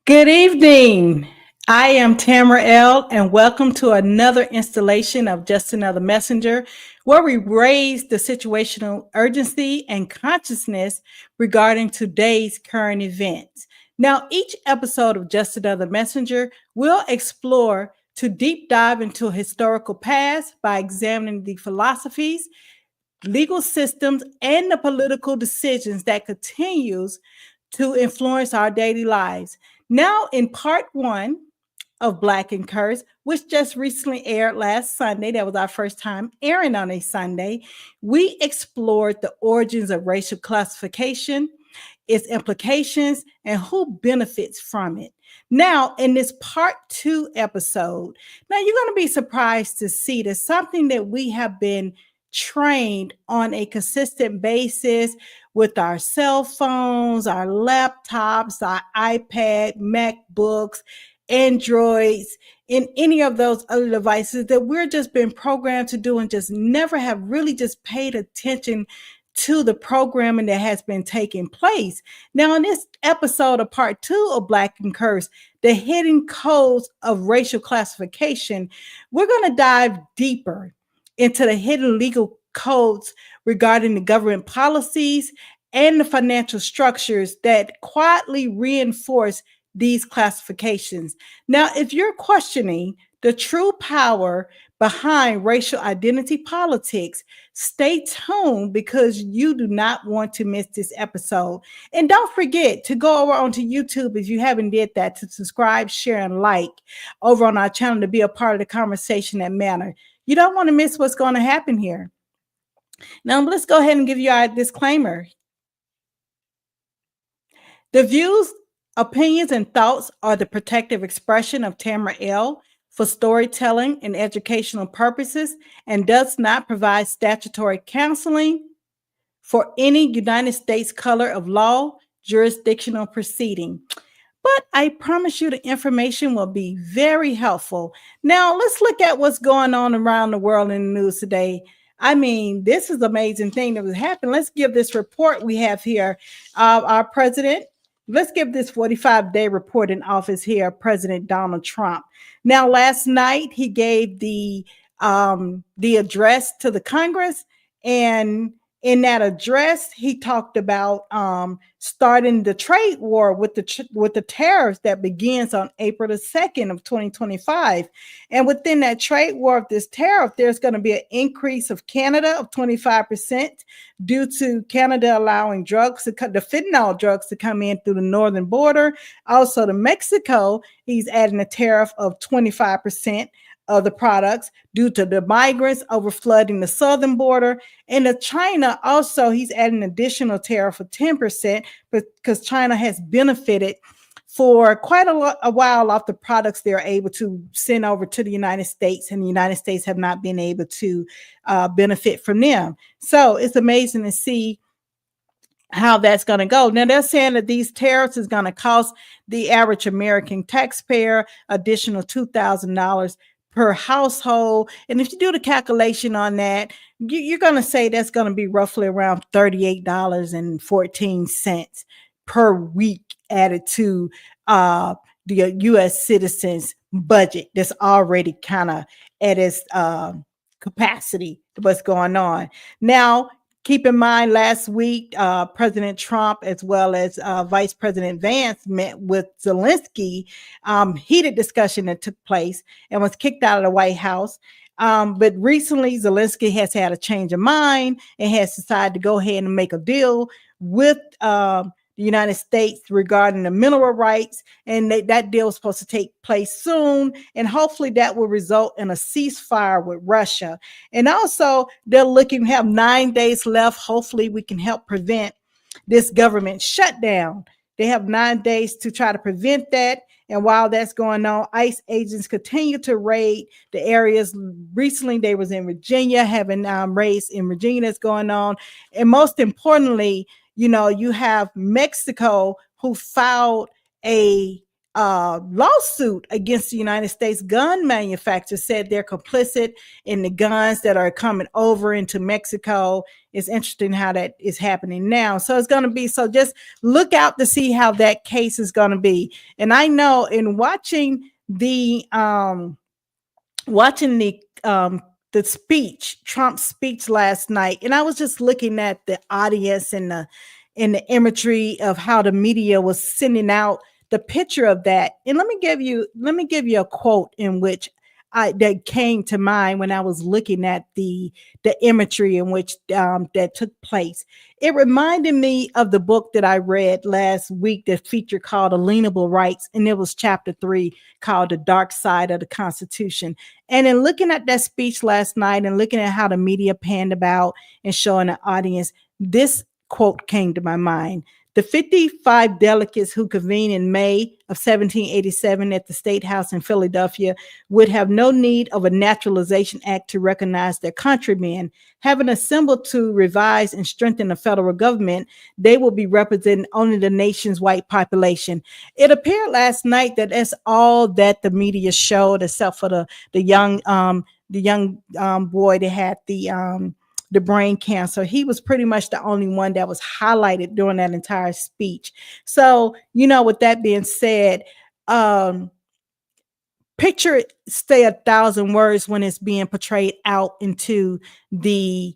Good evening. I am Tamara L., and welcome to another installation of Just Another Messenger, where we raise the situational urgency and consciousness regarding today's current events. Now, each episode of Just Another Messenger will explore to deep dive into a historical past by examining the philosophies, legal systems, and the political decisions that continues to influence our daily lives. Now, in part one of Black and Curse, which just recently aired last Sunday, that was our first time airing on a Sunday, we explored the origins of racial classification, its implications, and who benefits from it. Now, in this part two episode, now you're going to be surprised to see that something that we have been trained on a consistent basis with our cell phones, our laptops, our iPad, MacBooks, Androids, in any of those other devices that we're just been programmed to do and just never have really just paid attention to the programming that has been taking place. Now, in this episode of part two of Black and Curse, the hidden codes of racial classification, we're going to dive deeper into the hidden legal codes regarding the government policies and the financial structures that quietly reinforce these classifications. Now, if you're questioning the true power behind racial identity politics, stay tuned because you do not want to miss this episode. And don't forget to go over onto YouTube if you haven't did that, to subscribe, share, and like over on our channel to be a part of the conversation that matter. You don't want to miss what's going to happen here. Now, let's go ahead and give you our disclaimer. The views, opinions, and thoughts are the protective expression of Tamara L. for storytelling and educational purposes and does not provide statutory counseling for any United States color of law jurisdictional proceeding. But I promise you the information will be very helpful. Now, let's look at what's going on around the world in the news today. I mean, this is an amazing thing that was happening. Let's give this report we have here. Our president, let's give this 45-day report in office here, President Donald Trump. Now, last night he gave the address to the Congress, and in that address, he talked about starting the trade war with the tariffs that begins on April the 2nd of 2025. And within that trade war of this tariff, there's going to be an increase of Canada of 25% due to Canada allowing the fentanyl drugs to come in through the northern border. Also to Mexico, he's adding a tariff of 25% of the products due to the migrants overflooding the southern border. And to China, also, he's adding an additional tariff of 10% because China has benefited for quite a while off the products they're able to send over to the United States, and the United States have not been able to benefit from them. So it's amazing to see how that's going to go. Now, they're saying that these tariffs is going to cost the average American taxpayer additional $2,000 per household. And if you do the calculation on that, you're going to say that's going to be roughly around $38.14 per week added to the U.S. citizens' budget that's already kind of at its capacity, what's going on. Now, keep in mind, last week, President Trump, as well as Vice President Vance, met with Zelensky. Heated discussion that took place and was kicked out of the White House. But recently, Zelensky has had a change of mind and has decided to go ahead and make a deal with the United States regarding the mineral rights, and that deal is supposed to take place soon, and hopefully that will result in a ceasefire with Russia. And also, they're looking to have 9 days left. Hopefully we can help prevent this government shutdown. They have 9 days to try to prevent that. And while that's going on, ICE agents continue to raid the areas. Recently, they was in Virginia, having raids in Virginia that's going on. And most importantly, you have Mexico, who filed a lawsuit against the United States gun manufacturers, said they're complicit in the guns that are coming over into Mexico. It's interesting how that is happening now. So it's going to be, so just look out to see how that case is going to be. And I know in watching the speech, Trump's speech last night, and I was just looking at the audience and the imagery of how the media was sending out the picture of that. And let me give you a quote in which that came to mind when I was looking at the imagery in which that took place. It reminded me of the book that I read last week that featured called Alienable Rights, and it was chapter 3 called The Dark Side of the Constitution. And in looking at that speech last night and looking at how the media panned about and showing the audience, this quote came to my mind. The 55 delegates who convened in May of 1787 at the State House in Philadelphia would have no need of a naturalization act to recognize their countrymen. Having assembled to revise and strengthen the federal government, they will be representing only the nation's white population. It appeared last night that that's all that the media showed, except for the young boy that had the brain cancer. He was pretty much the only one that was highlighted during that entire speech. So, with that being said, picture it say 1,000 words when it's being portrayed out into the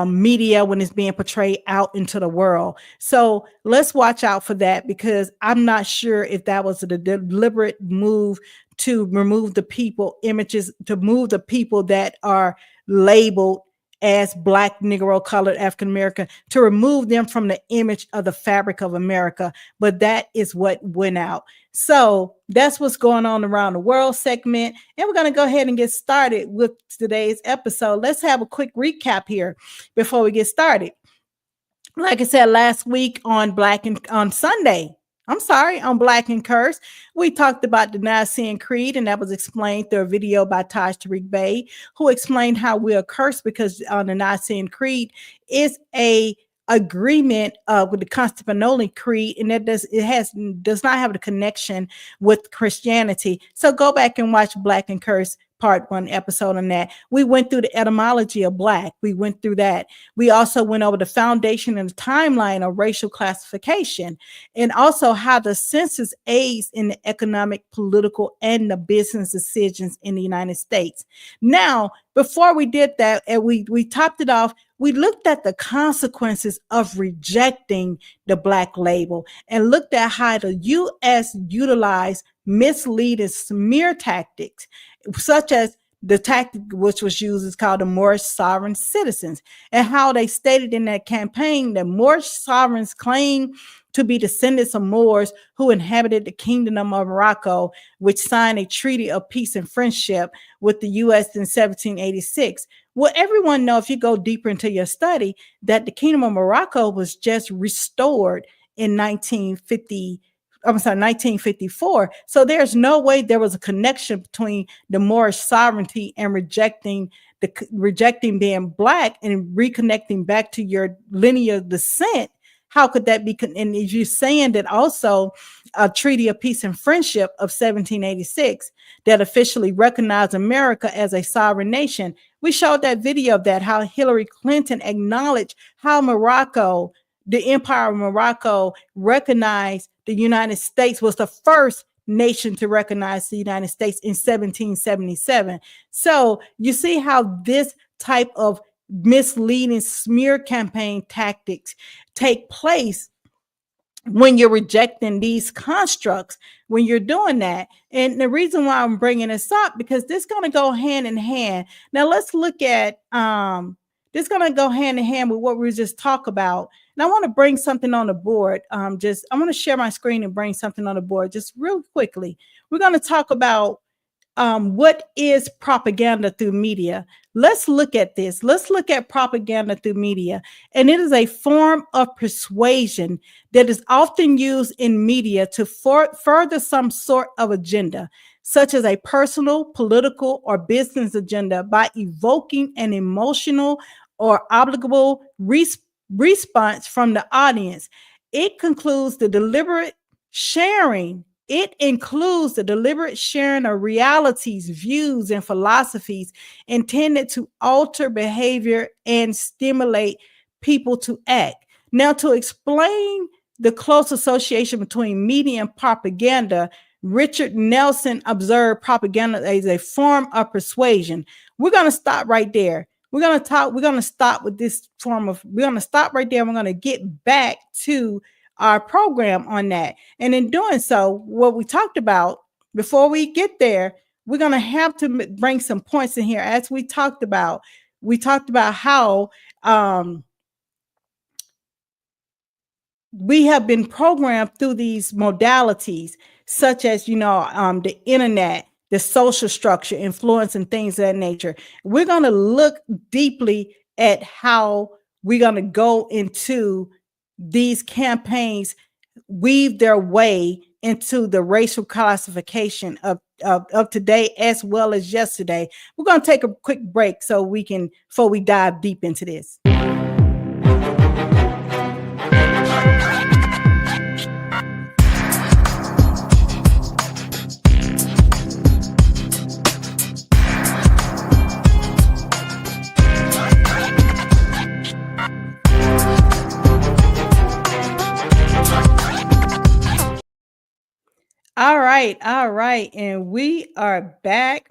media, when it's being portrayed out into the world. So let's watch out for that, because I'm not sure if that was a deliberate move to remove the people images, to move the people that are labeled as Black, Negro, colored, African American, to remove them from the image of the fabric of America. But that is what went out. So that's what's going on around the world segment. And we're going to go ahead and get started with today's episode. Let's have a quick recap here before we get started. Like I said last week on Black and Curse, we talked about the Nicene Creed, and that was explained through a video by Taj Tariq Bey, who explained how we are cursed because on the Nicene Creed is a agreement with the Constantinople Creed, and that does not have a connection with Christianity. So go back and watch Black and Curse part 1 episode on that. We went through the etymology of Black. We went through that. We also went over the foundation and the timeline of racial classification, and also how the census aids in the economic, political, and the business decisions in the United States. Now, before we did that, and we topped it off, we looked at the consequences of rejecting the Black label and looked at how the U.S. utilized misleading smear tactics, such as the tactic which was used is called the Moorish sovereign citizens, and how they stated in that campaign that Moorish sovereigns claim to be descendants of Moors who inhabited the kingdom of Morocco, which signed a treaty of peace and friendship with the U.S. in 1786. Well, everyone know, if you go deeper into your study, that the kingdom of Morocco was just restored in 1954. So there's no way there was a connection between the Moorish sovereignty and rejecting being Black and reconnecting back to your linear descent. How could that be? And if you're saying that also a treaty of peace and friendship of 1786 that officially recognized America as a sovereign nation. We showed that video of that, how Hillary Clinton acknowledged how Morocco, the Empire of Morocco, recognized the United States, was the first nation to recognize the United States in 1777. So you see how this type of misleading smear campaign tactics take place when you're rejecting these constructs, when you're doing that. And the reason why I'm bringing this up, because this is going to go hand in hand. Now let's look at this going to go hand in hand with what we just talked about. And I want to bring something on the board. I want to share my screen and bring something on the board just real quickly. We're going to talk about what is propaganda through media. Let's look at this. Let's look at propaganda through media. And it is a form of persuasion that is often used in media to further some sort of agenda, such as a personal, political, or business agenda, by evoking an emotional or obligable response from the audience. It concludes the deliberate sharing It includes the deliberate sharing of realities, views, and philosophies intended to alter behavior and stimulate people to act. Now, to explain the close association between media and propaganda, Richard Nelson observed propaganda as a form of persuasion. We're going to stop right there. We're going to stop with this form of, we're going to stop right there. We're going to get back to our program on that. And in doing so, what we talked about before we get there, we're going to have to bring some points in here. As we talked about how we have been programmed through these modalities, such as, the internet, the social structure, influence, and things of that nature. We're going to look deeply at how we're going to go into these campaigns, weave their way into the racial classification of today as well as yesterday. We're going to take a quick break before we dive deep into this. All right. And we are back.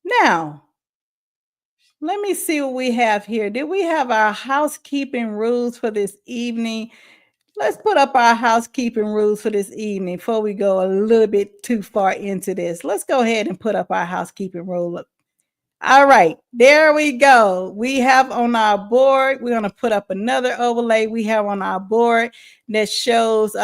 Now, let me see what we have here. Did we have our housekeeping rules for this evening? Let's put up our housekeeping rules for this evening before we go a little bit too far into this. Let's go ahead and put up our housekeeping rule. All right, there we go. We have on our board, we're going to put up another overlay we have on our board that shows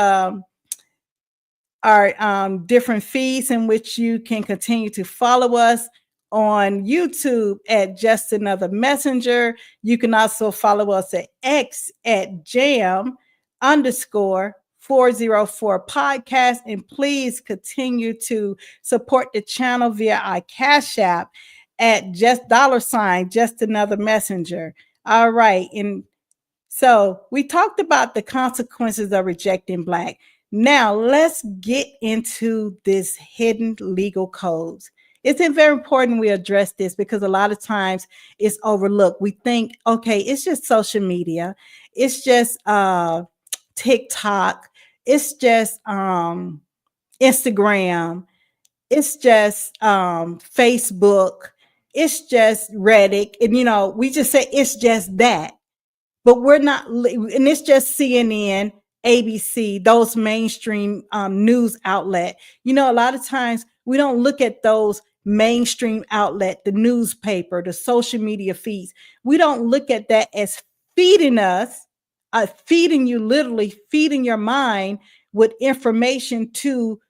our different feeds in which you can continue to follow us on YouTube at Just Another Messenger. You can also follow us at X at jam_404 podcast. And please continue to support the channel via our Cash App at just $JustAnotherMessenger. All right. And so we talked about the consequences of rejecting Black. Now let's get into this hidden legal codes. It's very important we address this because a lot of times it's overlooked. We think, okay, it's just social media. It's just TikTok. It's just Instagram. It's just Facebook. It's just Reddit. And, we just say it's just that. But we're not, and it's just CNN, ABC, those mainstream news outlet. A lot of times we don't look at those mainstream outlet, the newspaper, the social media feeds. We don't look at that as feeding us, feeding you, literally feeding your mind with information to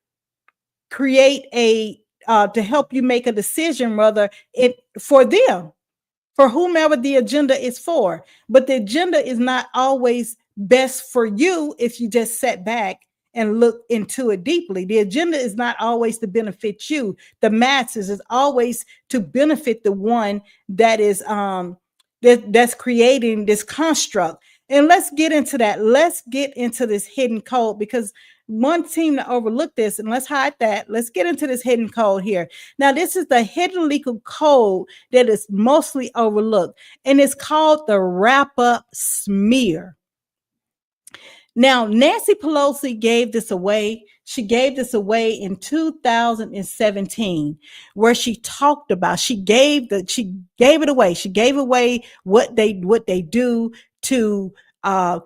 create to help you make a decision, rather for them, for whomever the agenda is for. But the agenda is not always best for you if you just sit back and look into it deeply. The agenda is not always to benefit you, the masses. Is always to benefit the one that is that's creating this construct. And let's get into that. Let's get into this hidden code, because one team to overlook this, and let's hide that. Let's get into this hidden code here. Now, this is the hidden legal code that is mostly overlooked, and it's called the wrap-up smear. Now, Nancy Pelosi gave this away. She gave this away in 2017, where she talked about, she gave it away. She gave away what they do to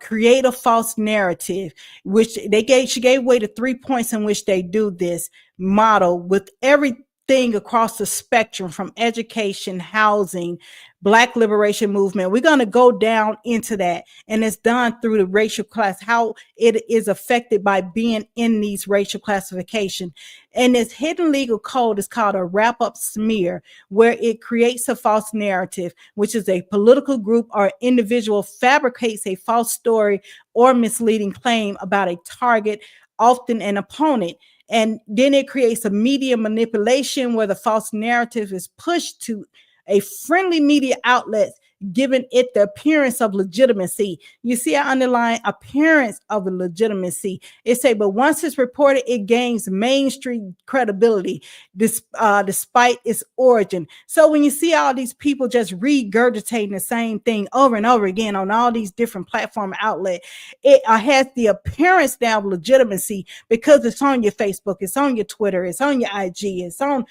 create a false narrative, which she gave away the 3 points in which they do this model with everything across the spectrum, from education, housing, Black liberation movement. We're going to go down into that. And it's done through the racial class, how it is affected by being in these racial classification. And this hidden legal code is called a wrap-up smear, where it creates a false narrative, which is a political group or individual fabricates a false story or misleading claim about a target, often an opponent. And then it creates a media manipulation where the false narrative is pushed to a friendly media outlets, giving it the appearance of legitimacy. You see, I underline appearance of legitimacy. It say, but once it's reported, it gains mainstream credibility despite its origin. So when you see all these people just regurgitating the same thing over and over again on all these different platform outlets, it has the appearance now of legitimacy because it's on your Facebook, it's on your Twitter, it's on your IG, it's on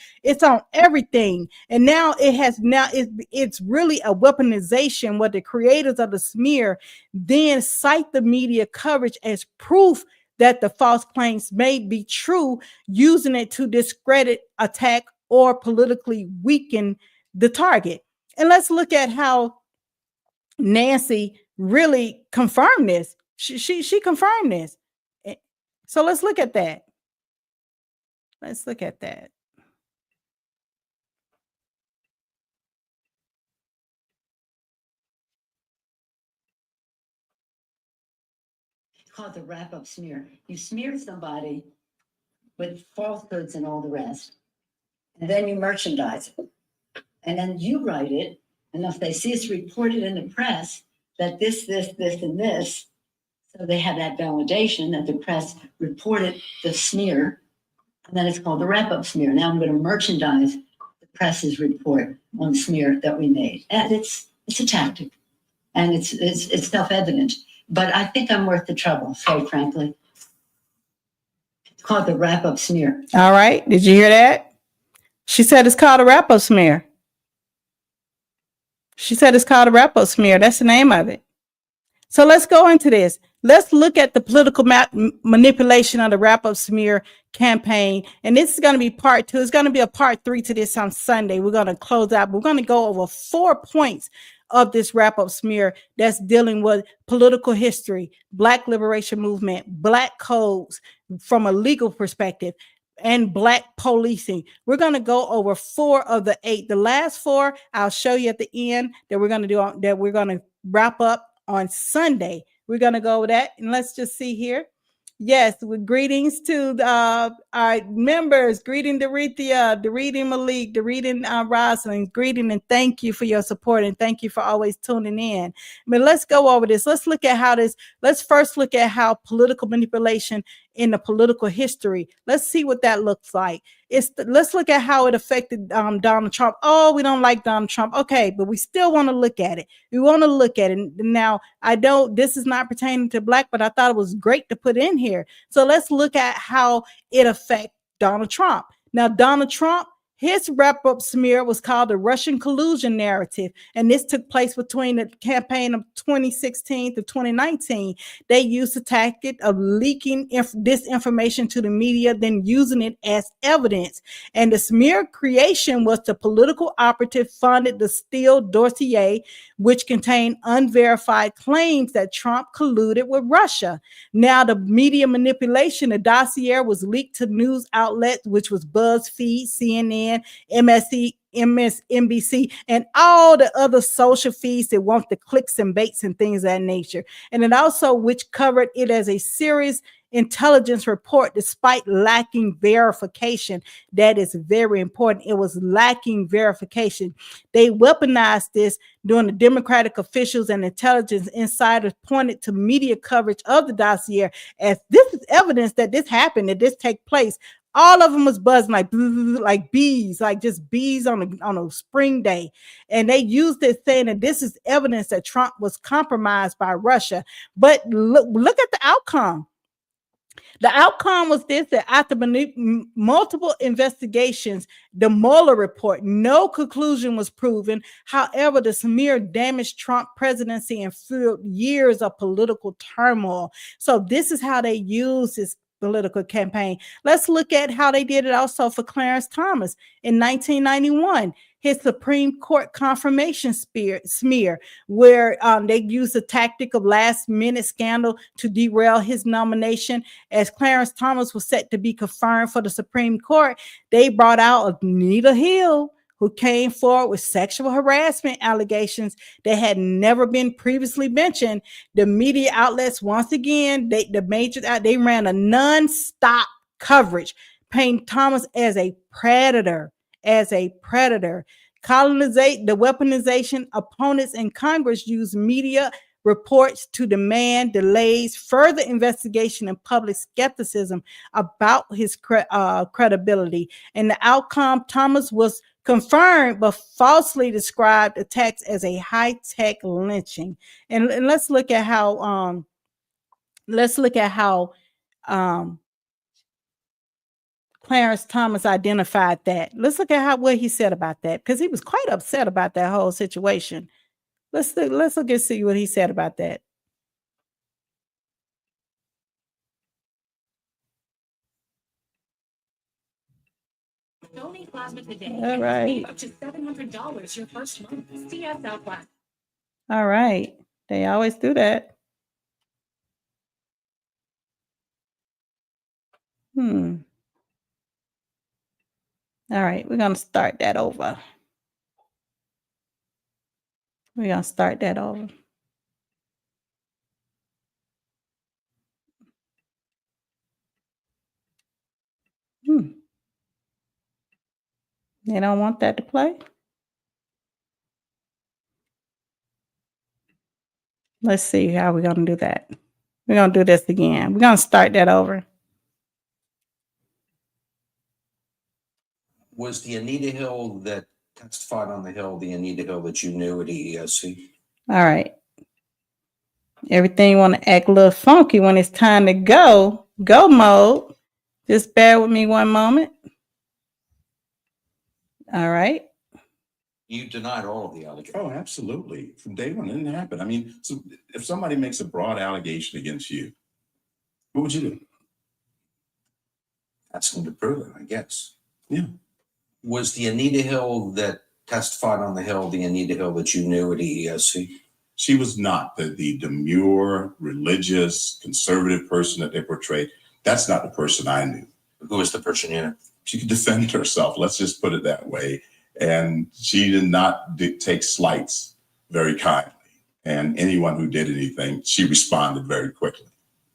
everything. And now it's really a weaponization where the creators of the smear then cite the media coverage as proof that the false claims may be true, using it to discredit, attack, or politically weaken the target. And let's look at how Nancy really confirmed this. She confirmed this. So let's look at that. Let's look at that. It's called the wrap-up smear. You smear somebody with falsehoods and all the rest, and then you merchandise it. And then you write it, and if they see it's reported in the press that this, and this, so they have that validation that the press reported the smear, and then it's called the wrap-up smear. Now I'm going to merchandise the press's report on the smear that we made. And it's a tactic, and it's self-evident. But I think I'm worth the trouble, so frankly. It's called the wrap-up smear. All right. Did you hear that? She said it's called a wrap-up smear. She said it's called a wrap-up smear. That's the name of it. So let's go into this. Let's look at the political manipulation of the wrap-up smear campaign. And this is going to be part 2. It's going to be a part 3 to this on Sunday. We're going to close out. We're going to go over 4 points of this wrap-up smear that's dealing with political history, Black liberation movement, Black codes from a legal perspective, and Black policing. We're going to go over 4 of the 8. The last 4 I'll show you at the end that we're going to do, that we're going to wrap up on Sunday. We're going to go over that. And let's just see here. Yes, with greetings to our members. Greeting Dorithia, greeting Malik, greeting Rosalind, greeting and thank you for your support and thank you for always tuning in. But let's go over this. Let's look at how let's first look at how political manipulation in the political history. Let's see what that looks like. Let's look at how it affected Donald Trump. Oh, we don't like Donald Trump. Okay, but we still want to look at it. We want to look at it. Now, this is not pertaining to Black, but I thought it was great to put in here. So let's look at how it affects Donald Trump. Now, Donald Trump, his wrap-up smear was called the Russian collusion narrative, and this took place between the campaign of 2016 to 2019. They used the tactic of leaking disinformation to the media, then using it as evidence. And the smear creation was the political operative funded the Steele dossier, which contained unverified claims that Trump colluded with Russia. Now, the media manipulation, the dossier was leaked to news outlets, which was BuzzFeed, CNN, MSNBC, and all the other social feeds that want the clicks and baits and things of that nature. And it also, which covered it as a serious intelligence report despite lacking verification. That is very important. It was lacking verification. They weaponized this during the Democratic officials and intelligence insiders pointed to media coverage of the dossier as this is evidence that this happened, that this take place. All of them was buzzing like bees, like just bees on a spring day. And they used it saying that this is evidence that Trump was compromised by Russia. But look at the outcome. The outcome was this, that after multiple investigations, the Mueller report, no conclusion was proven. However, the smear damaged Trump presidency and fueled years of political turmoil. So this is how they use this political campaign. Let's look at how they did it also for Clarence Thomas in 1991. His Supreme Court confirmation smear, where they used the tactic of last-minute scandal to derail his nomination. As Clarence Thomas was set to be confirmed for the Supreme Court, they brought out Anita Hill, who came forward with sexual harassment allegations that had never been previously mentioned. The media outlets, once again, they ran a non-stop coverage, painting Thomas as a predator. the weaponization. Opponents in Congress use media reports to demand delays, further investigation, and public skepticism about his credibility. And the outcome, Thomas was confirmed but falsely described attacks as a high-tech lynching. And let's look at how um, Clarence Thomas identified that. Let's look at what he said about that, because he was quite upset about that whole situation. Let's look and see what he said about that. Donate plasma today. All right. Up to $700 your first month. CS Southwest. All right. They always do that. All right, we're going to start that over. We're going to start that over. They don't want that to play. Let's see how we're going to do that. We're going to do this again. We're going to start that over. Was the Anita Hill that testified on the Hill the Anita Hill that you knew at EEOC? All right. Everything want to act a little funky when it's time to go mode. Just bear with me one moment. All right. You denied all of the allegations. Oh, absolutely. From day one, it didn't happen. I mean, so if somebody makes a broad allegation against you, what would you do? Ask them to prove it, I guess. Yeah. Was the Anita Hill that testified on the Hill the Anita Hill that you knew at EEOC? She was not the demure, religious, conservative person that they portrayed. That's not the person I knew. Who was the person you knew? She could defend herself. Let's just put it that way. And she did not take slights very kindly. And anyone who did anything, she responded very quickly.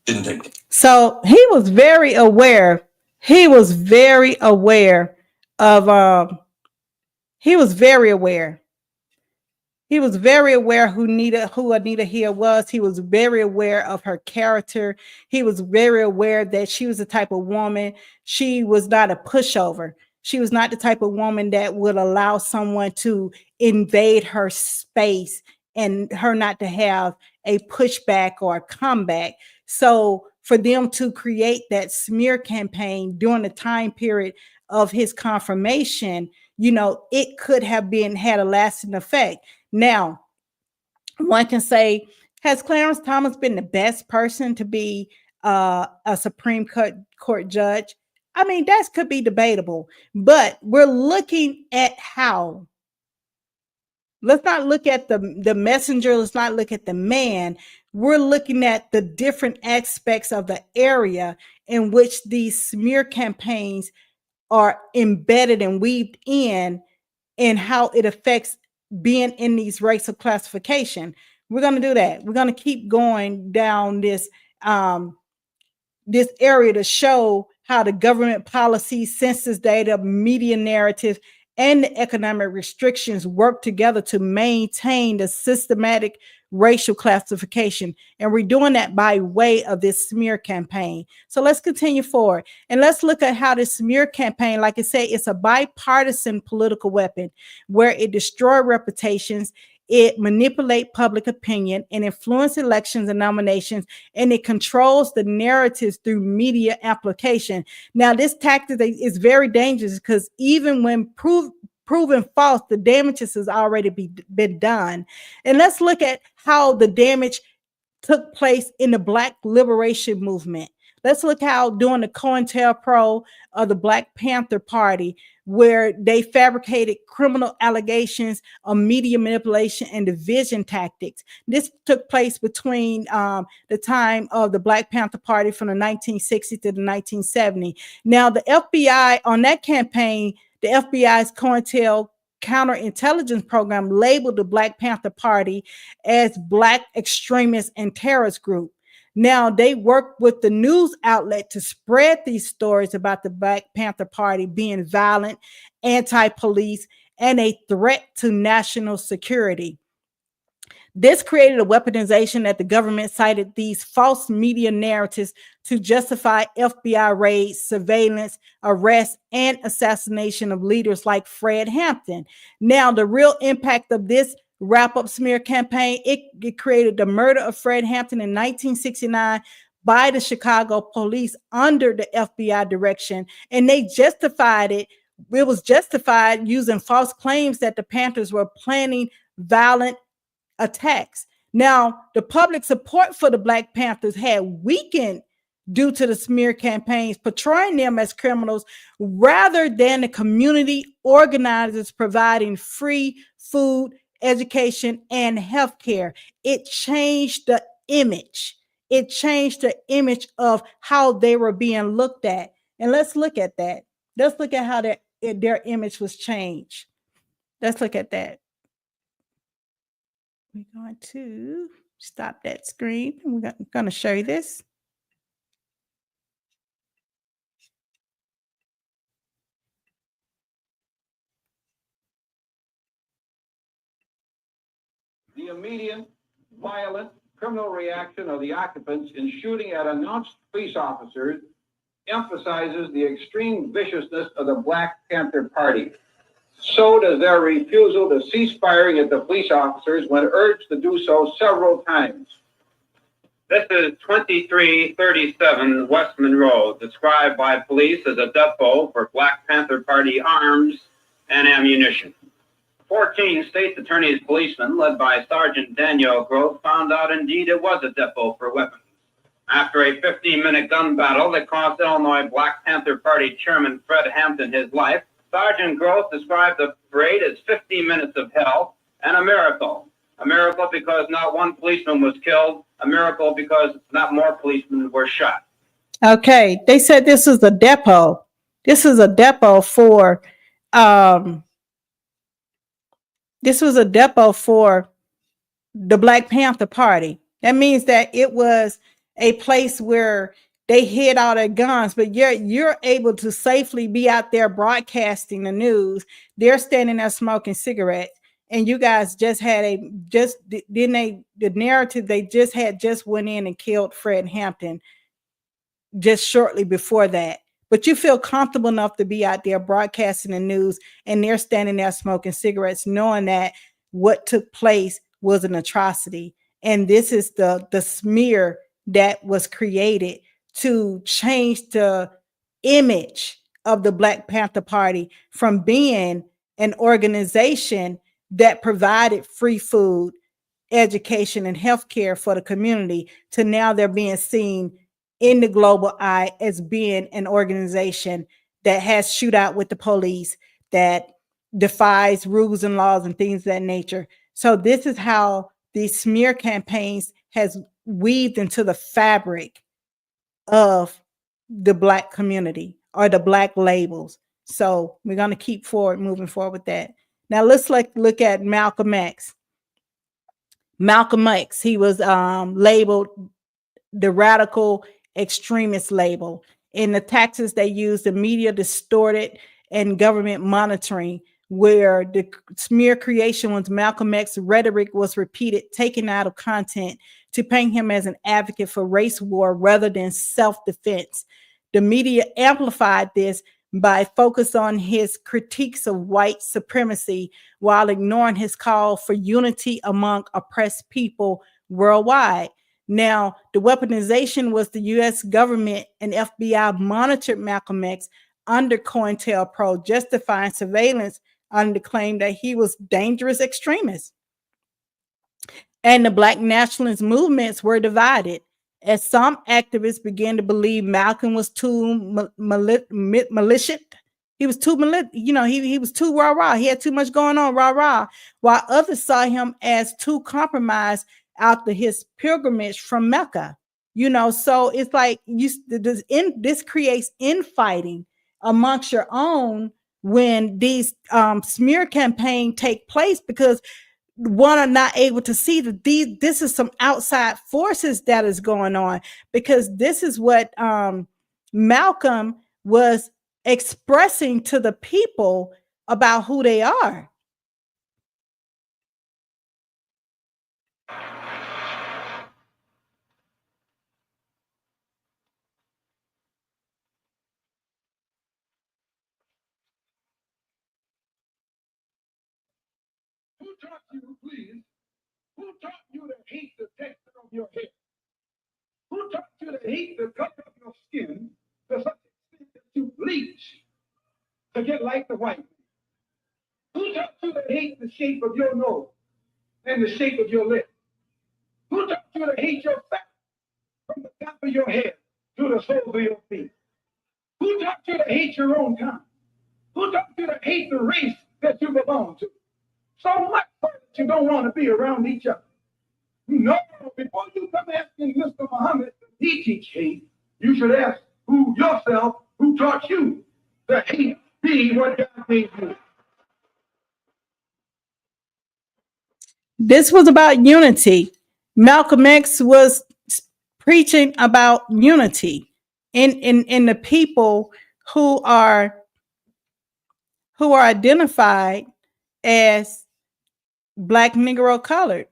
Didn't take it. So he was very aware. He was very aware of he was very aware. He was very aware who Anita Hill was. He was very aware of her character. He was very aware that she was the type of woman. She was not a pushover. She was not the type of woman that would allow someone to invade her space and her not to have a pushback or a comeback. So for them to create that smear campaign during the time period of his confirmation, it could have had a lasting effect. Now, one can say, has Clarence Thomas been the best person to be a Supreme Court judge? I mean, that could be debatable, but we're looking at how. Let's not look at the messenger. Let's not look at the man. We're looking at the different aspects of the area in which these smear campaigns are embedded and weaved in, and how it affects being in these racial classification. We're going to do that. We're going to keep going down this area to show how the government policy, census data, media narrative, and the economic restrictions work together to maintain the systematic racial classification. And we're doing that by way of this smear campaign. So let's continue forward. And let's look at how this smear campaign, like I said, it's a bipartisan political weapon where it destroys reputations, it manipulates public opinion, and influences elections and nominations, and it controls the narratives through media amplification. Now, this tactic is very dangerous because even when proven false, the damages has already been done. And let's look at how the damage took place in the Black liberation movement. Let's look how during the COINTELPRO of the Black Panther Party, where they fabricated criminal allegations of media manipulation and division tactics. This took place between the time of the Black Panther Party from the 1960s to the 1970s. Now, the FBI on that campaign, the FBI's COINTEL counterintelligence program labeled the Black Panther Party as Black extremist and terrorist group. Now, they worked with the news outlet to spread these stories about the Black Panther Party being violent, anti-police, and a threat to national security. This created a weaponization that the government cited these false media narratives to justify FBI raids, surveillance, arrests, and assassination of leaders like Fred Hampton. Now, the real impact of this wrap-up smear campaign, it created the murder of Fred Hampton in 1969 by the Chicago police under the FBI direction, and they justified it. It was justified using false claims that the Panthers were planning violent attacks. Now, the public support for the Black Panthers had weakened due to the smear campaigns, portraying them as criminals rather than the community organizers providing free food, education, and health care. It changed the image. It changed the image of how they were being looked at. And let's look at that. Let's look at how their image was changed. Let's look at that. We're going to stop that screen. We're going to show you this. The immediate, violent, criminal reaction of the occupants in shooting at announced police officers emphasizes the extreme viciousness of the Black Panther Party. So does their refusal to cease firing at the police officers when urged to do so several times. This is 2337 West Monroe, described by police as a depot for Black Panther Party arms and ammunition. 14 state attorney's policemen, led by Sergeant Daniel Grove, found out indeed it was a depot for weapons. After a 15-minute gun battle that cost Illinois Black Panther Party Chairman Fred Hampton his life, Sergeant Gross described the parade as 15 minutes of hell and a miracle. A miracle because not one policeman was killed. A miracle because not more policemen were shot. Okay, they said this is a depot. This is a depot for this was a depot for the Black Panther Party. That means that it was a place where they hid all their guns, but you're able to safely be out there broadcasting the news. They're standing there smoking cigarettes, and you guys just had the narrative they just went in and killed Fred Hampton just shortly before that. But you feel comfortable enough to be out there broadcasting the news, and they're standing there smoking cigarettes, knowing that what took place was an atrocity. And this is the smear that was created to change the image of the Black Panther Party from being an organization that provided free food, education, and health care for the community to now they're being seen in the global eye as being an organization that has shootout with the police, that defies rules and laws and things of that nature. So this is how these smear campaigns has weaved into the fabric of the Black community or the Black labels. So we're going to keep moving forward with that. Now let's look at Malcolm X. Malcolm X, he was labeled the radical extremist label. In the taxes they used, the media distorted and government monitoring, where the smear creation was Malcolm X rhetoric was repeated, taken out of content to paint him as an advocate for race war rather than self-defense. The media amplified this by focus on his critiques of white supremacy while ignoring his call for unity among oppressed people worldwide. Now, the weaponization was the U.S. government and FBI monitored Malcolm X under COINTELPRO, justifying surveillance under the claim that he was dangerous extremist. And the Black nationalist movements were divided, as some activists began to believe Malcolm was too militant. He was too he was too rah-rah. He had too much going on, rah-rah, while others saw him as too compromised after his pilgrimage from Mecca. So it's like this creates infighting amongst your own when these smear campaigns take place, because one are not able to see that this is some outside forces that is going on, because this is what Malcolm was expressing to the people about who they are. Who taught you, please? Who taught you to hate the texture of your hair? Who taught you to hate the color of your skin to such an extent that you bleach to get like the white man? Who taught you to hate the shape of your nose and the shape of your lips? Who taught you to hate your fat from the top of your head to the soles of your feet? Who taught you to hate your own kind? Who taught you to hate the race that you belong to? So much so that you don't want to be around each other. No, before you come asking Mr. Muhammad, does he teach hate? You should ask yourself who taught you to hate be what God made you. This was about unity. Malcolm X was preaching about unity in the people who are identified as Black, Negro, colored.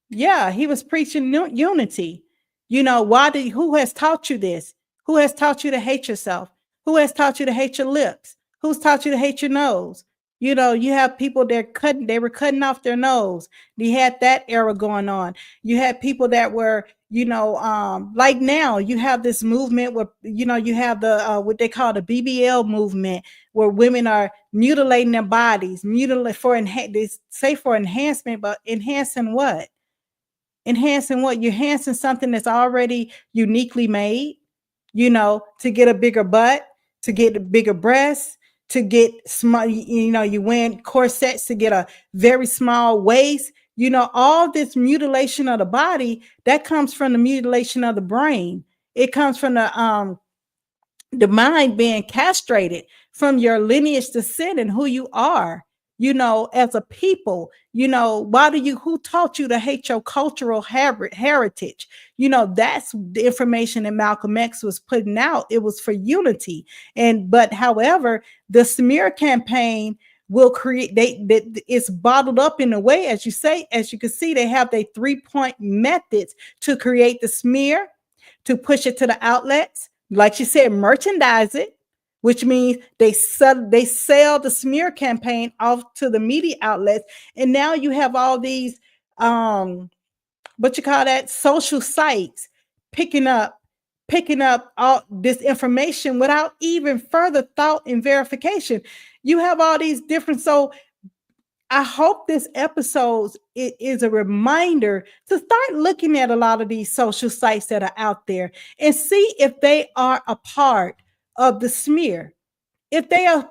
Yeah, he was preaching unity. You know, who has taught you this? Who has taught you to hate yourself? Who has taught you to hate your lips? Who's taught you to hate your nose? You know, you have people they were cutting off their nose. You had that era going on. You had people that were, like now you have this movement where, you have the, what they call the BBL movement, where women are mutilating their bodies, they say for enhancement, but enhancing what? Enhancing what? You're enhancing something that's already uniquely made, to get a bigger butt, to get a bigger breast, to get small, you wear corsets to get a very small waist. All this mutilation of the body, that comes from the mutilation of the brain. It comes from the mind being castrated from your lineage descent and who you are, as a people. Who taught you to hate your cultural heritage? That's the information that Malcolm X was putting out. It was for unity. But however, the smear campaign will create, it's bottled up in a way, as you can see, they have their 3-point methods to create the smear, to push it to the outlets, like you said, merchandise it, which means they sell the smear campaign off to the media outlets. And now you have all these social sites picking up all this information without even further thought and verification. You have all these different, so I hope this episode is a reminder to start looking at a lot of these social sites that are out there and see if they are a part of the smear. If they are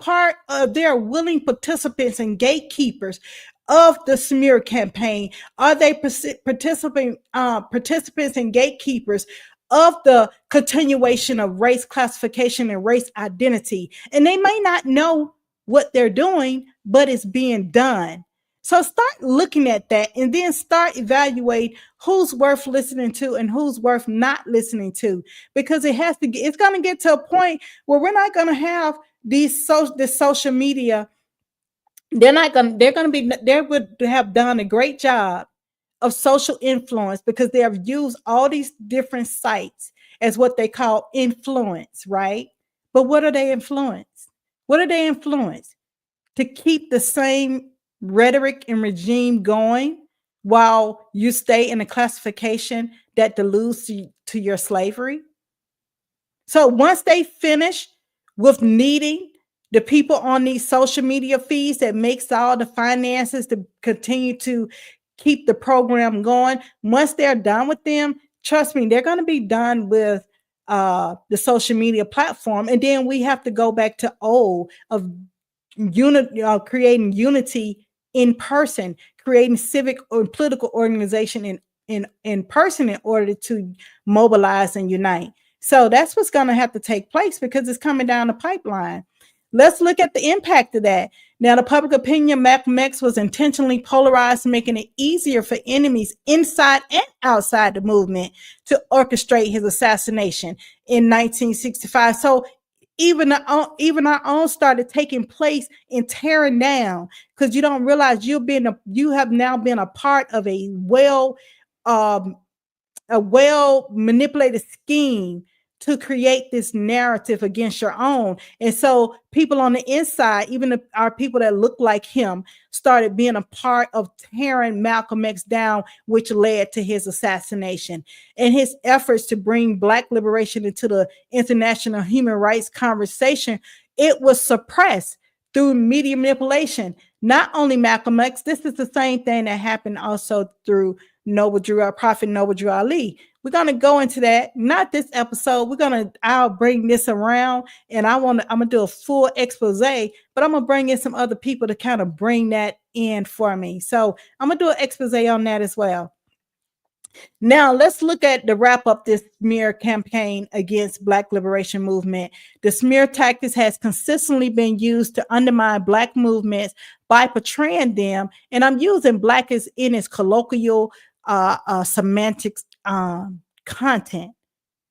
they're willing participants and gatekeepers of the smear campaign. Are they participants and gatekeepers of the continuation of race classification and race identity? And they may not know what they're doing, but it's being done. So start looking at that and then start evaluate who's worth listening to and who's worth not listening to, because it's going to get to a point where we're not going to have this social media. They would have done a great job of social influence, because they have used all these different sites as what they call influence, right? But what are they influence? What are they influence? To keep the same rhetoric and regime going while you stay in a classification that deludes to your slavery. So once they finish with needing the people on these social media feeds that makes all the finances to continue to keep the program going, once they're done with them, trust me, they're going to be done with the social media platform. And then we have to go back to of creating unity in person, creating civic or political organization in person in order to mobilize and unite. So that's what's going to have to take place, because it's coming down the pipeline. Let's look at the impact of that. Now, the public opinion, Malcolm X was intentionally polarized, making it easier for enemies inside and outside the movement to orchestrate his assassination in 1965. So even our own started taking place and tearing down, because you don't realize you have now been a part of um, a well manipulated scheme to create this narrative against your own. And so people on the inside, even our people that look like him, started being a part of tearing Malcolm X down, which led to his assassination. And his efforts to bring Black liberation into the international human rights conversation, it was suppressed through media manipulation. Not only Malcolm X, this is the same thing that happened also through Prophet Noble Drew Ali. We're going to go into that, not this episode. I'll bring this around, and I'm going to do a full expose, but I'm going to bring in some other people to kind of bring that in for me. So I'm going to do an expose on that as well. Now, let's look at the wrap up this smear campaign against Black liberation movement. The smear tactics has consistently been used to undermine Black movements by portraying them, and I'm using Black as in its colloquial semantics content.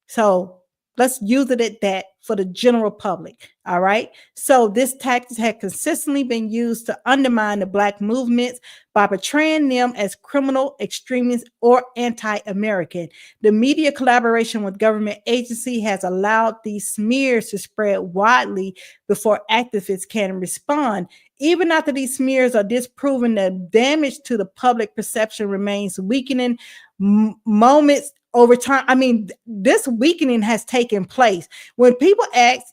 So let's use it at that for the general public. All right. So this tactic had consistently been used to undermine the Black movements by portraying them as criminal, extremists, or anti-American. The media collaboration with government agency has allowed these smears to spread widely before activists can respond. Even after these smears are disproven, the damage to the public perception remains weakening moments over time. I mean, this weakening has taken place. When people ask,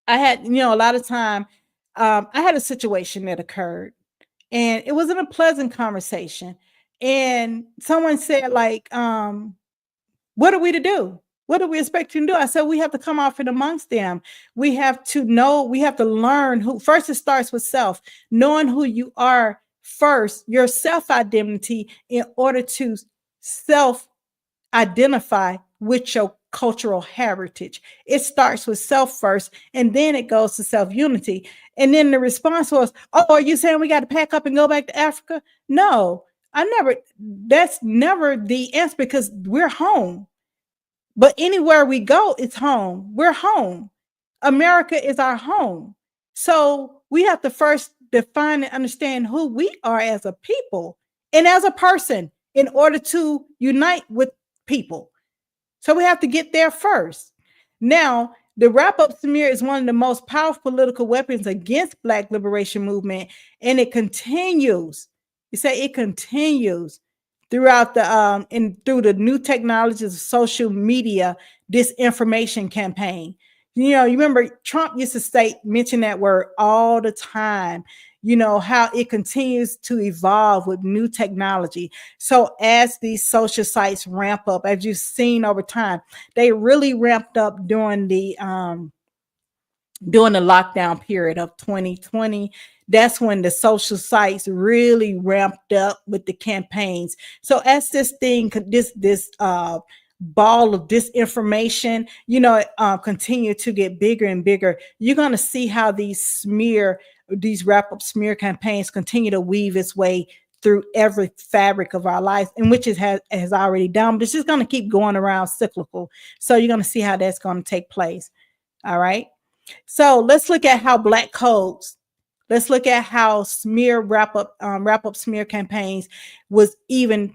I had, a lot of time, I had a situation that occurred, and it wasn't a pleasant conversation. And someone said, like, what are we to do? What do we expect you to do? I said, we have to come off it amongst them. We have to know, we have to learn who. First, it starts with self, knowing who you are first, your self-identity, in order to self-identify with your cultural heritage. It starts with self first, and then it goes to self-unity. And then the response was, oh, are you saying we got to pack up and go back to Africa? No, that's never the answer, because we're home. But anywhere we go, it's home. We're home. America is our home. So we have to first define and understand who we are as a people and as a person in order to unite with people. So we have to get there first. Now, the wrap-up smear is one of the most powerful political weapons against Black liberation movement, and it continues. You say it continues throughout through the new technologies of social media disinformation campaign. You remember Trump used to mention that word all the time. How it continues to evolve with new technology. So as these social sites ramp up, as you've seen over time, they really ramped up during the lockdown period of 2020. That's when the social sites really ramped up with the campaigns. So as this ball of disinformation, continue to get bigger and bigger, you're going to see how these wrap-up smear campaigns continue to weave its way through every fabric of our lives, and which it has already done, but it's just going to keep going around cyclical. So you're going to see how that's going to take place. All right. So let's look at how Black codes. Let's look at how wrap-up smear campaigns was even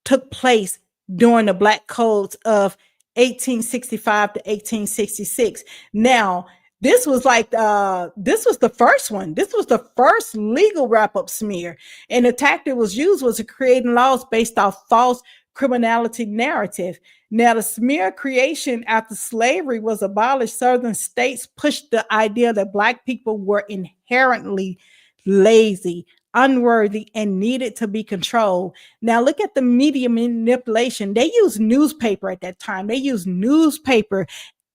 took place during the Black codes of 1865 to 1866. Now, this was the first one. This was the first legal wrap-up smear, and the tactic was to creating laws based off false criminality narrative. Now, the smear creation after slavery was abolished, Southern states pushed the idea that Black people were inherently lazy, unworthy, and needed to be controlled. Now, look at the media manipulation. They used newspaper at that time. They used newspaper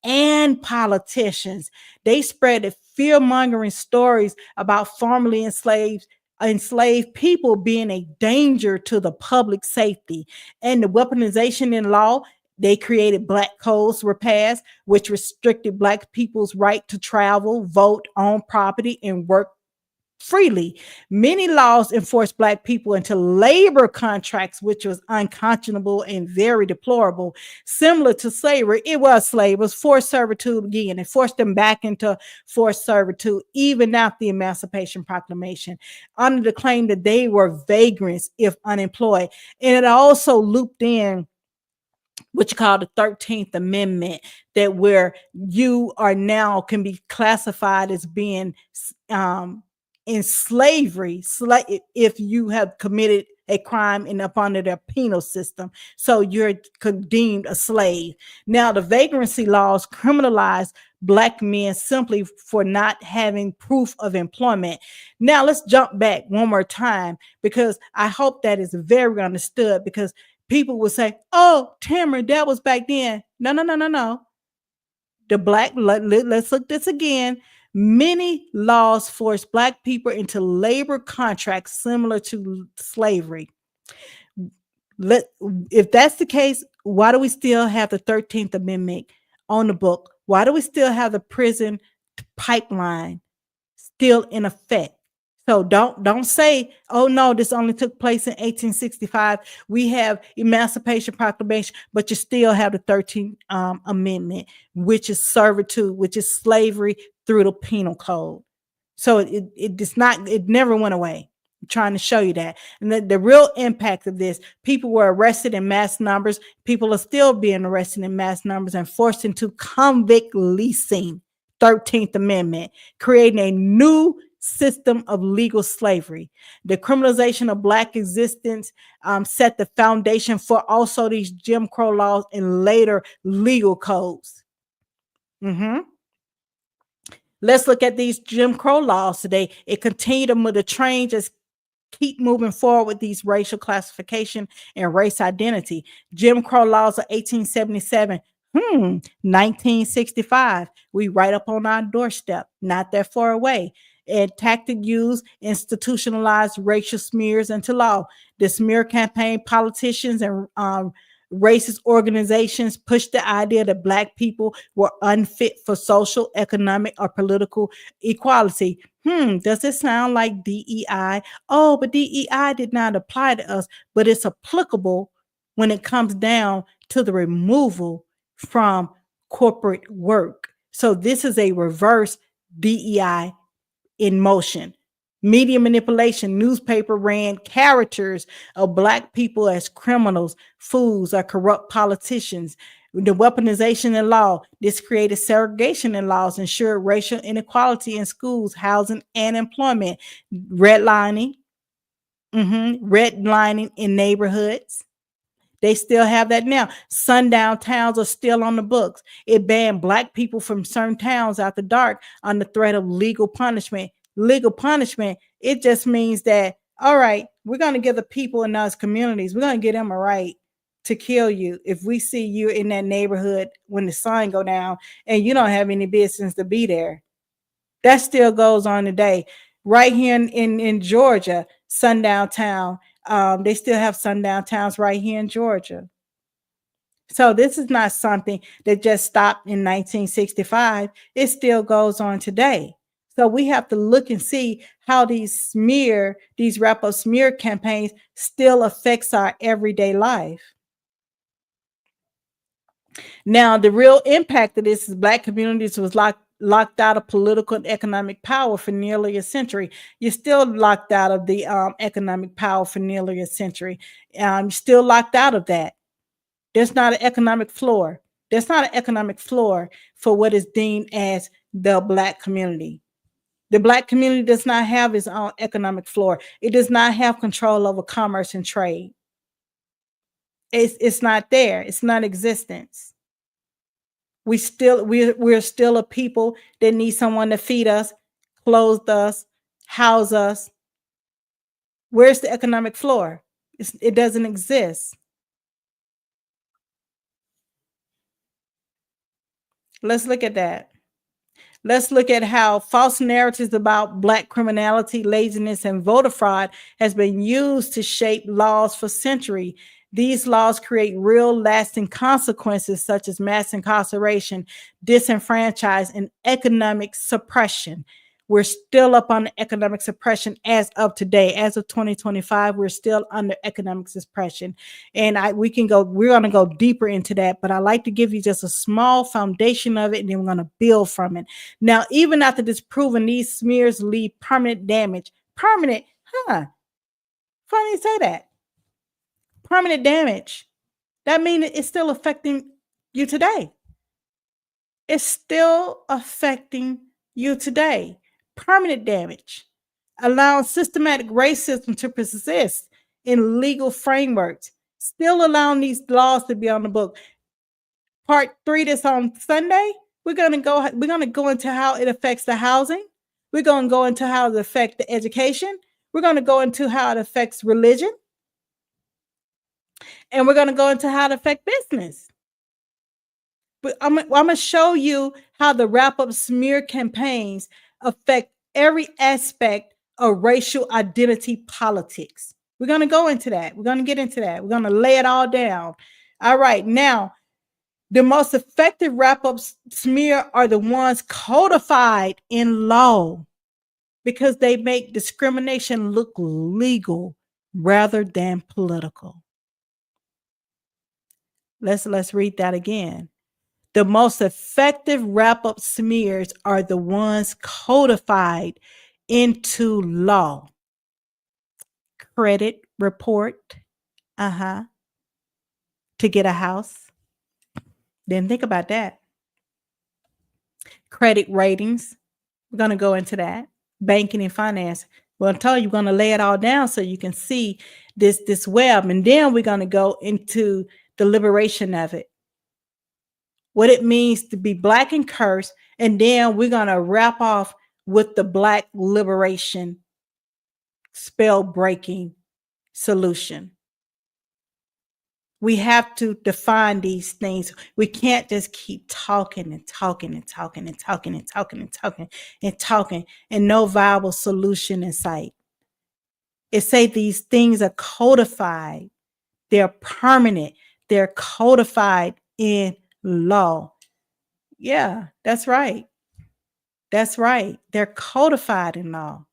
and politicians. They spread fear-mongering stories about formerly enslaved people being a danger to the public safety. And the weaponization in law, they created Black codes were passed, which restricted Black people's right to travel, vote, own property, and work freely. Many laws enforced Black people into labor contracts, which was unconscionable and very deplorable. Similar to slavery, it was slavery, it was forced servitude again. It forced them back into forced servitude, even after the Emancipation Proclamation, under the claim that they were vagrants if unemployed. And it also looped in what you call the 13th Amendment, that where you are now can be classified as being in slavery if you have committed a crime and up under their penal system. So you're deemed a slave. Now, the vagrancy laws criminalize Black men simply for not having proof of employment. Now, let's jump back one more time, because I hope that is very understood, because people will say, oh, Tamara, that was back then. No. Let's look this again. Many laws force Black people into labor contracts similar to slavery. If that's the case, why do we still have the 13th Amendment on the book? Why do we still have the prison pipeline still in effect? So don't say, oh no, this only took place in 1865. We have Emancipation Proclamation, but you still have the 13th Amendment, which is servitude, which is slavery through the penal code. So it never went away. I'm trying to show you that. And the real impact of this, people were arrested in mass numbers. People are still being arrested in mass numbers and forced into convict leasing. 13th Amendment, creating a new system of legal slavery. The criminalization of Black existence set the foundation for also these Jim Crow laws and later legal codes. Let's look at these Jim Crow laws today. It continued to the train just keep moving forward with these racial classification and race identity. Jim Crow laws of 1877. 1965. We right up on our doorstep, not that far away. And tactic used institutionalized racial smears into law. The smear campaign, politicians and racist organizations pushed the idea that Black people were unfit for social, economic, or political equality. Does it sound like DEI? Oh, but DEI did not apply to us, but it's applicable when it comes down to the removal from corporate work. So this is a reverse DEI in motion. Media manipulation. Newspaper ran characters of Black people as criminals, fools, or corrupt politicians. The weaponization in law. This created segregation in laws, ensured racial inequality in schools, housing, and employment. Redlining in neighborhoods. They still have that now. Sundown towns are still on the books. It banned Black people from certain towns after dark under threat of legal punishment. Legal punishment, it just means that, all right, we're going to give the people in those communities, we're going to give them a right to kill you if we see you in that neighborhood when the sun go down and you don't have any business to be there. That still goes on today. Right here in Georgia, sundown town. They still have sundown towns right here in Georgia. So this is not something that just stopped in 1965. It still goes on today. So we have to look and see how these wrap-up smear campaigns still affects our everyday life. Now, the real impact of this is Black communities was locked out of political and economic power for nearly a century. You're still locked out of the economic power for nearly a century. You're still locked out of that. There's not an economic floor. There's not an economic floor for what is deemed as the Black community. The Black community does not have its own economic floor. It does not have control over commerce and trade. It's not there. It's non-existence. We're still a people that need someone to feed us, clothe us, house us. Where's the economic floor? It doesn't exist. Let's look at that. Let's look at how false narratives about Black criminality, laziness, and voter fraud has been used to shape laws for centuries. These laws create real lasting consequences such as mass incarceration, disenfranchisement, and economic suppression. we're still up on economic suppression as of today. As of 2025, we're still under economic suppression. And we're going to go deeper into that, but I like to give you just a small foundation of it, and then we're going to build from it. Now, even after disproving, these smears leave permanent damage. Permanent, huh? Funny you say that. Permanent damage. That means it's still affecting you today. It's still affecting you today. Permanent damage. Allowing systematic racism to persist in legal frameworks. Still allowing these laws to be on the book. Part 3 that's on Sunday, we're going to go into how it affects the housing. We're going to go into how it affects the education. We're going to go into how it affects religion. And we're going to go into how it affects business. But I'm going to show you how the wrap-up smear campaigns affect every aspect of racial identity politics. We're going to go into that. We're going to get into that. We're going to lay it all down. All right. Now, the most effective wrap-up smear are the ones codified in law because they make discrimination look legal rather than political. Let's read that again. The most effective wrap-up smears are the ones codified into law. Credit report, to get a house. Then think about that. Credit ratings. We're going to go into that. Banking and finance. Well, I tell you, we're going to lay it all down so you can see this web. And then we're going to go into the liberation of it. What it means to be Black and cursed. And then we're going to wrap off with the Black liberation spell breaking solution. We have to define these things. We can't just keep talking and talking and talking and talking and talking and talking and talking and no viable solution in sight. It say these things are codified. They're permanent. They're codified in law. Yeah, that's right. That's right. They're codified in law.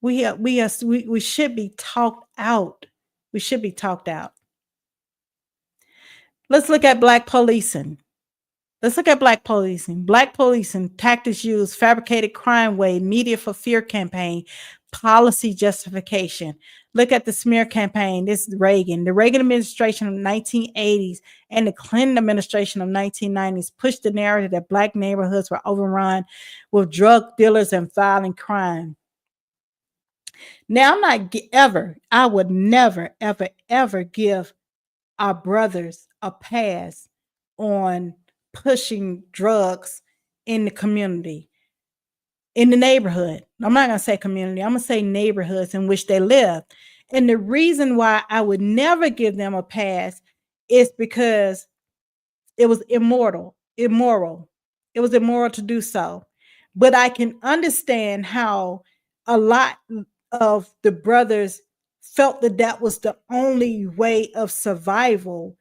We should be talked out. We should be talked out. Let's look at Black policing. Black policing tactics used, fabricated crime wave, media for fear campaign, policy justification. Look at the smear campaign. This is Reagan. The Reagan administration of the 1980s and the Clinton administration of 1990s pushed the narrative that Black neighborhoods were overrun with drug dealers and violent crime. Now, I would never, ever, ever give our brothers a pass on pushing drugs in the community, in the neighborhood. I'm not going to say community. I'm going to say neighborhoods in which they live. And the reason why I would never give them a pass is because it was immoral. It was immoral to do so. But I can understand how a lot of the brothers felt that that was the only way of survival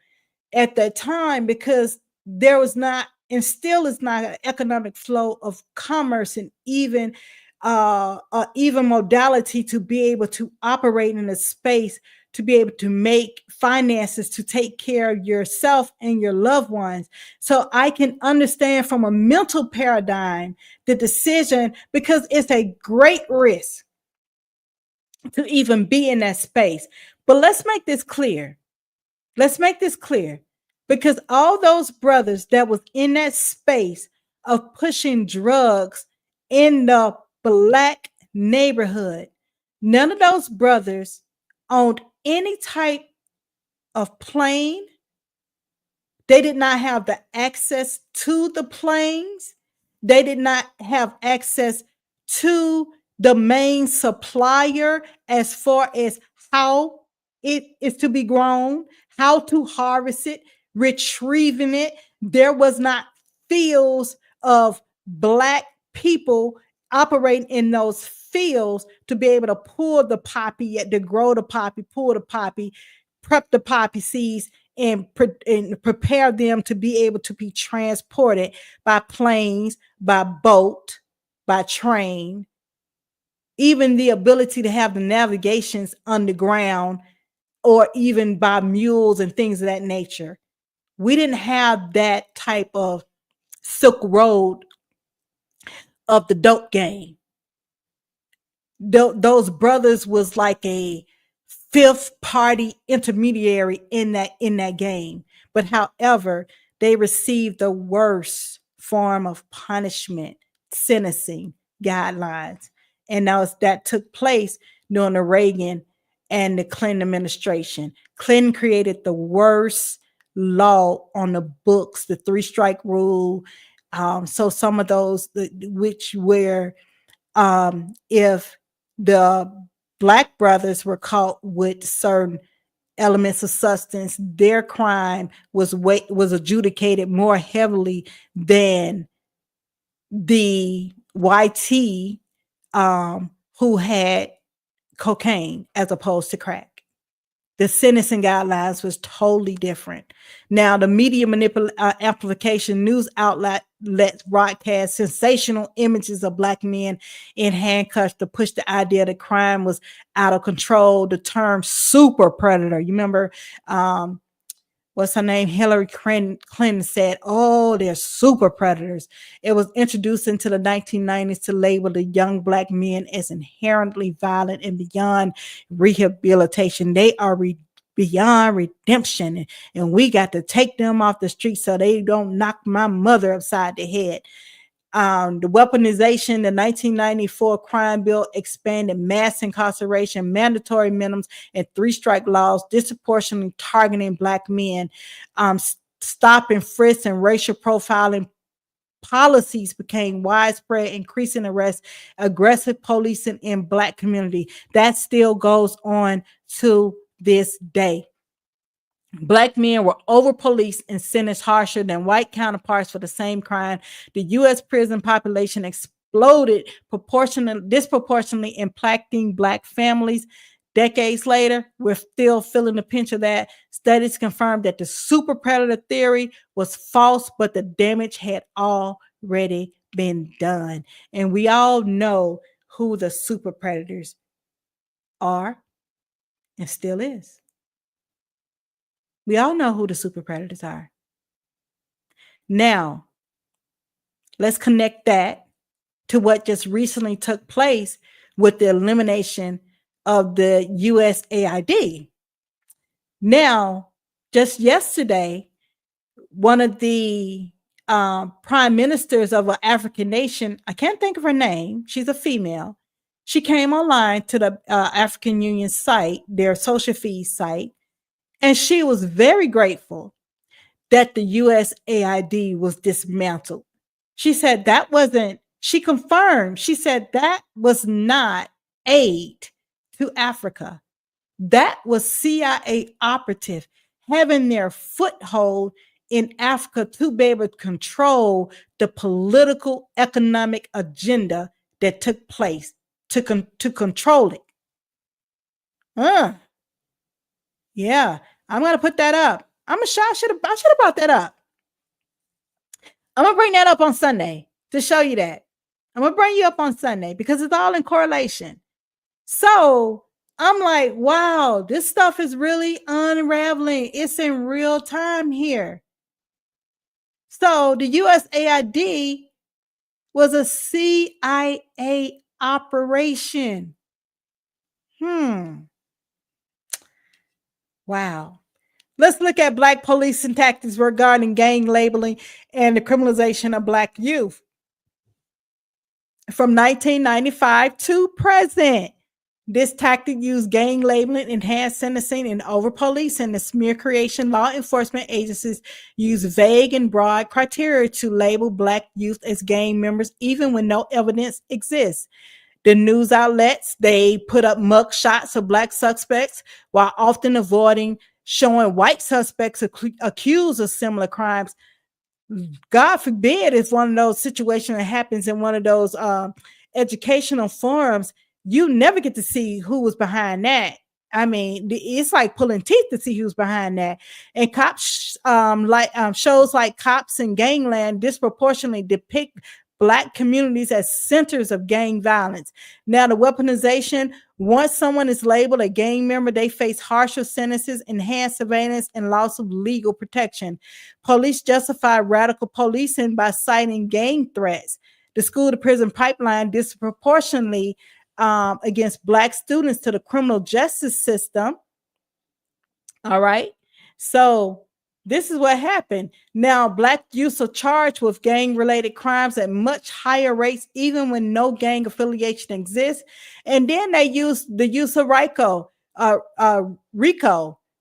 at that time, because there was not, and still is not, an economic flow of commerce and even modality to be able to operate in a space, to be able to make finances to take care of yourself and your loved ones. So I can understand from a mental paradigm the decision, because it's a great risk to even be in that space. But let's make this clear. Because all those brothers that was in that space of pushing drugs in the Black neighborhood, none of those brothers owned any type of plane. They did not have the access to the planes. They did not have access to the main supplier as far as how it is to be grown, how to harvest it, retrieving it. There was not fields of Black people operating in those fields to be able to pull the poppy, to grow the poppy, pull the poppy, prep the poppy seeds, and prepare them to be able to be transported by planes, by boat, by train, even the ability to have the navigations underground or even by mules and things of that nature. We didn't have that type of Silk Road of the dope game. Those brothers was like a fifth party intermediary in that game. But however, they received the worst form of punishment, sentencing guidelines. And that took place during the Reagan and the Clinton administration. Clinton created the worst law on the books, the 3-strike rule. So some of those which were if the Black brothers were caught with certain elements of substance, their crime was adjudicated more heavily than the YT who had cocaine as opposed to crack. The sentencing guidelines was totally different. Now, the media amplification news outlets broadcast sensational images of Black men in handcuffs to push the idea that crime was out of control. The term super predator, you remember, what's her name? Hillary Clinton said, "Oh, they're super predators." It was introduced into the 1990s to label the young Black men as inherently violent and beyond rehabilitation. They are beyond redemption, and we got to take them off the street so they don't knock my mother upside the head. The weaponization, the 1994 crime bill expanded mass incarceration, mandatory minimums, and 3-strike laws, disproportionately targeting Black men. Stop and frisk and racial profiling policies became widespread, increasing arrests, aggressive policing in Black community. That still goes on to this day. Black men were over-policed and sentenced harsher than white counterparts for the same crime. The U.S. prison population exploded disproportionately impacting Black families. Decades later, we're still feeling the pinch of that. Studies confirmed that the super predator theory was false, but the damage had already been done. And we all know who the super predators are and still is. We all know who the super predators are. Now, let's connect that to what just recently took place with the elimination of the USAID. Now, just yesterday, one of the prime ministers of an African nation, I can't think of her name, she's a female, she came online to the African Union site, their social feed site, and she was very grateful that the USAID was dismantled. She said she confirmed, she said that was not aid to Africa. That was CIA operative having their foothold in Africa to be able to control the political economic agenda that took place to control it. Yeah, I'm gonna put that up. I should have brought that up. I'm gonna bring that up on Sunday to show you that. I'm gonna bring you up on Sunday because it's all in correlation. So I'm like, wow, this stuff is really unraveling. It's in real time here. So the USAID was a CIA operation. Wow. Let's look at Black policing tactics regarding gang labeling and the criminalization of Black youth. From 1995 to present, this tactic used gang labeling, enhanced sentencing, and over-policing. The smear creation law enforcement agencies use vague and broad criteria to label Black youth as gang members, even when no evidence exists. The news outlets, they put up mug shots of Black suspects while often avoiding showing white suspects accused of similar crimes. God forbid it's one of those situations that happens in one of those educational forums. You never get to see who was behind that. I mean, it's like pulling teeth to see who's behind that. And cops, shows like Cops and Gangland disproportionately depict Black communities as centers of gang violence. Now, the weaponization, once someone is labeled a gang member, they face harsher sentences, enhanced surveillance, and loss of legal protection. Police justify radical policing by citing gang threats. The school to prison pipeline disproportionately against Black students to the criminal justice system. All right. So this is what happened. Now, Black youths are charged with gang-related crimes at much higher rates, even when no gang affiliation exists. And then they use the use of RICO,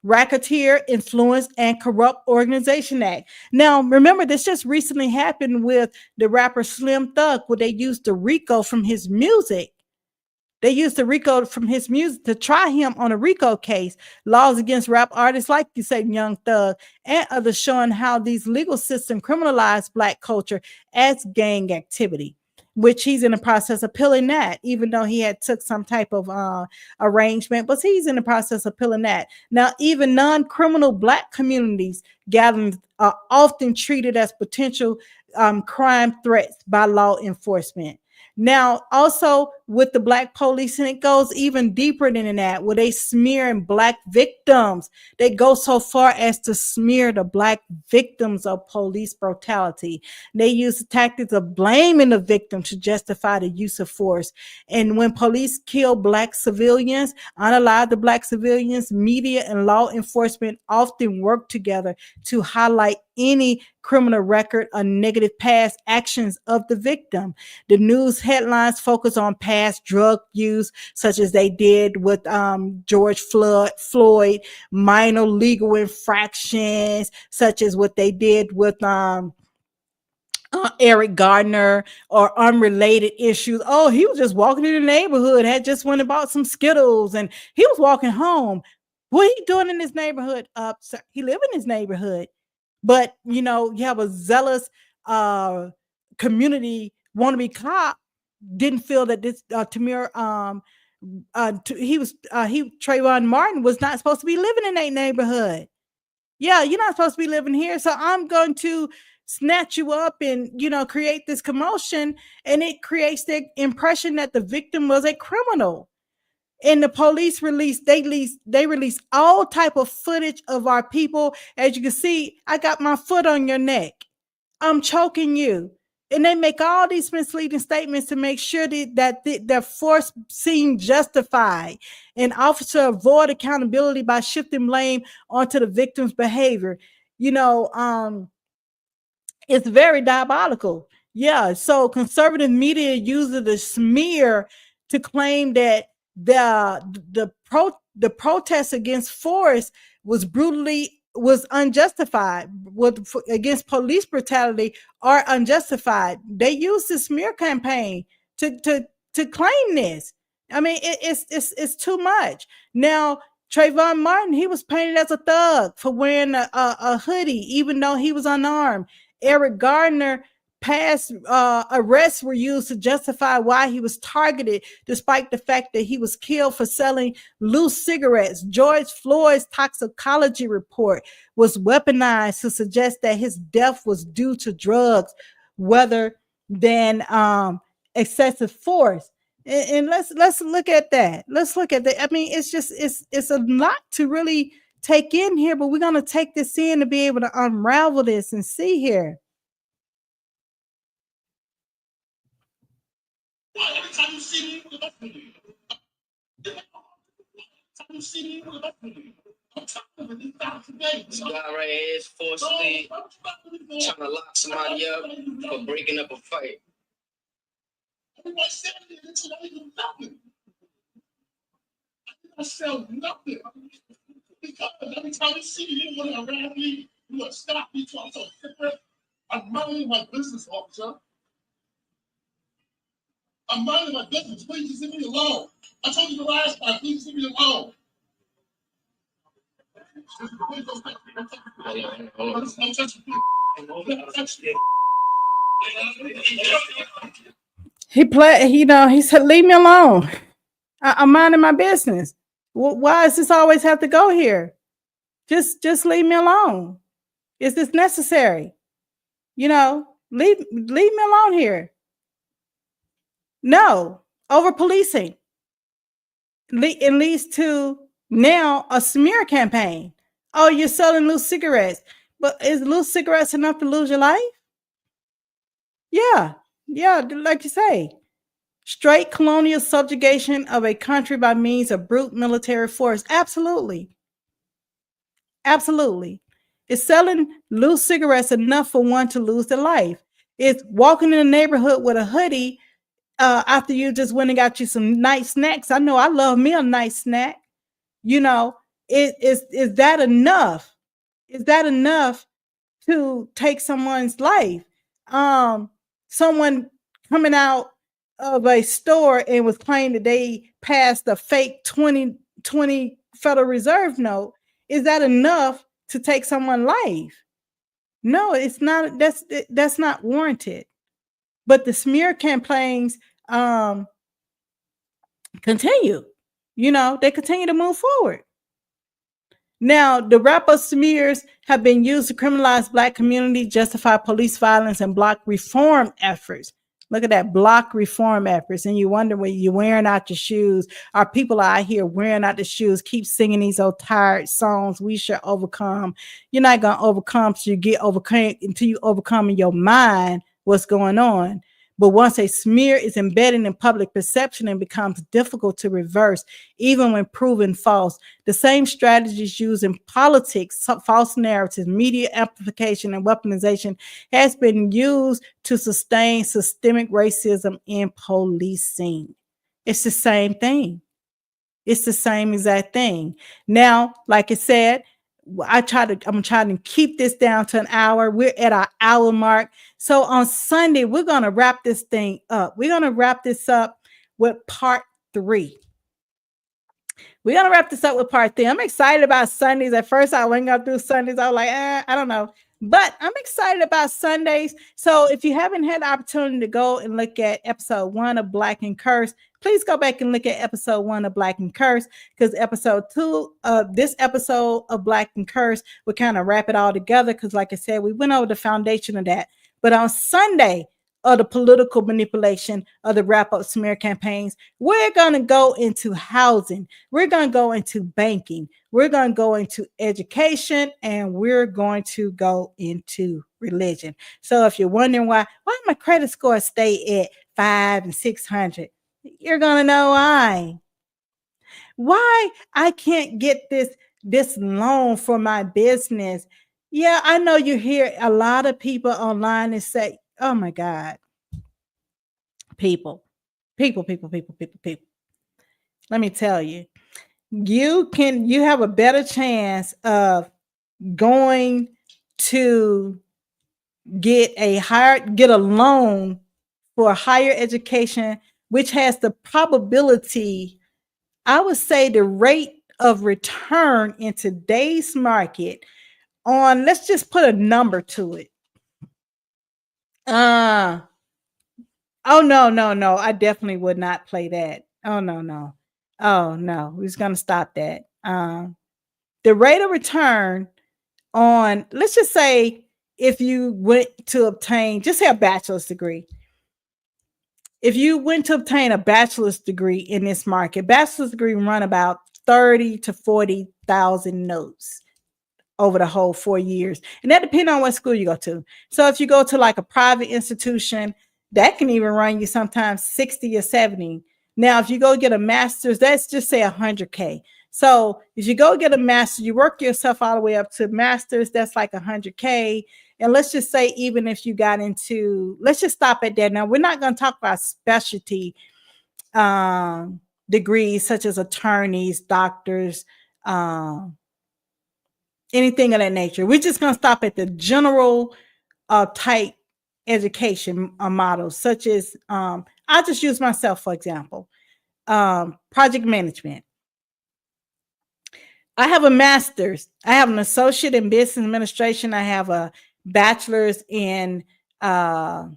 Racketeer Influence and Corrupt Organization Act. Now, remember, this just recently happened with the rapper Slim Thug, where they used the RICO from his music. They used the RICO from his music to try him on a RICO case. Laws against rap artists, like you said, Young Thug, and others, showing how these legal systems criminalize Black culture as gang activity, which he's in the process of appealing that, even though he had took some type of arrangement, but he's in the process of appealing that. Now, even non-criminal Black communities gatherings are often treated as potential crime threats by law enforcement. Now, also with the Black police, and it goes even deeper than that, where they smearing Black victims. They go so far as to smear the Black victims of police brutality. They use the tactics of blaming the victim to justify the use of force. And when police kill Black civilians, unalive the Black civilians, media and law enforcement often work together to highlight any criminal record or negative past actions of the victim. The news headlines focus on past drug use, such as they did with George Floyd, minor legal infractions, such as what they did with Eric Gardner, or unrelated issues. Oh, he was just walking in the neighborhood, had just went and bought some Skittles, and he was walking home. What he doing in his neighborhood? He live in his neighborhood. But, you know, you have a zealous community wannabe cop didn't feel that this Trayvon Martin was not supposed to be living in that neighborhood. Yeah, you're not supposed to be living here. So I'm going to snatch you up and, you know, create this commotion. And it creates the impression that the victim was a criminal. And the police they release all type of footage of our people. As you can see, I got my foot on your neck. I'm choking you. And they make all these misleading statements to make sure that the force seemed justified. And officer avoid accountability by shifting blame onto the victim's behavior. You know, it's very diabolical. Yeah. So conservative media uses the smear to claim that the protest against force was unjustified, against police brutality are unjustified. They used the smear campaign to claim this. I mean, it's too much. Now, Trayvon Martin, he was painted as a thug for wearing a hoodie, even though he was unarmed. Eric Gardner, past arrests were used to justify why he was targeted, despite the fact that he was killed for selling loose cigarettes. George Floyd's toxicology report was weaponized to suggest that his death was due to drugs rather than excessive force. And let's look at that. Let's look at that. I mean, it's a lot to really take in here, but we're going to take this in to be able to unravel this and see here. Every time you see me, with me. Every time you see me, with me. I'm talking with these guys today. This guy right here is forcefully trying to lock somebody up for breaking up a fight. Everybody said it until I do nothing. I sell nothing. Because every time you see me, you want to harass me, you want to stop me, talk so different. I'm minding my business, officer. I'm minding my business. Please just leave me alone. I told you the last time, please leave me alone. He said, leave me alone. I'm minding my business. Why does this always have to go here? Just leave me alone. Is this necessary? You know, leave me alone here. No, over policing. It leads to now a smear campaign. Oh, you're selling loose cigarettes. But is loose cigarettes enough to lose your life? Yeah. Yeah, like you say. Straight colonial subjugation of a country by means of brute military force. Absolutely. Absolutely. Is selling loose cigarettes enough for one to lose their life? Is walking in the neighborhood with a hoodie after you just went and got you some nice snacks? I know I love me a nice snack. You know, is that enough? Is that enough to take someone's life? Someone coming out of a store and was claiming that they passed a fake 2020 Federal Reserve note. Is that enough to take someone's life? No, it's not. That's not warranted. But the smear campaigns continue. They continue to move forward. Now, the wrap-up smears have been used to criminalize Black community, justify police violence, and block reform efforts. Look at that, block reform efforts. And you wonder when you're wearing out your shoes. Our people out here wearing out the shoes, keep singing these old tired songs, we shall overcome. You're not going to overcome until you overcome in your mind what's going on. But once a smear is embedded in public perception and becomes difficult to reverse, even when proven false, the same strategies used in politics, false narratives, media amplification, and weaponization has been used to sustain systemic racism in policing. It's the same thing. It's the same exact thing. Now, like I said, I'm trying to keep this down to an hour. We're at our hour mark. So on Sunday, we're going to wrap this thing up. We're going to wrap this up with part 3. We're going to wrap this up with part 3. I'm excited about Sundays. At first, I wasn't going to do Sundays. I was like, I don't know. But I'm excited about Sundays. So if you haven't had the opportunity to go and look at episode 1 of Black and Cursed, please go back and look at episode 1 of Black and Cursed, because episode 2 of this episode of Black and Cursed will kind of wrap it all together. Because like I said, we went over the foundation of that. But on Sunday, of the political manipulation of the wrap-up smear campaigns, we're going to go into housing. We're going to go into banking. We're going to go into education, and we're going to go into religion. So if you're wondering why my credit score stay at 500 and 600, you're going to know why I can't get this loan for my business. Yeah, I know you hear a lot of people online and say, oh my God, people. Let me tell you, you have a better chance of going to get a loan for higher education, which has the probability, I would say the rate of return in today's market on, let's just put a number to it. Oh, no. I definitely would not play that. Oh, no. Oh, no. We're just going to stop that. The rate of return on, let's just say, if you went to obtain, just say a bachelor's degree. If you went to obtain a bachelor's degree in this market, bachelor's degree run about 30 to 40,000 notes over the whole 4 years. And that depends on what school you go to. So if you go to like a private institution, that can even run you sometimes 60 or 70. Now, if you go get a master's, that's just say 100K. So if you go get a master's, you work yourself all the way up to master's, that's like 100K. And let's just say, even if you got into, let's just stop at that. Now, we're not going to talk about specialty degrees such as attorneys, doctors, anything of that nature. We're just going to stop at the general type education models, such as, I'll just use myself, for example, project management. I have a master's. I have an associate in business administration. I have a bachelor's in HR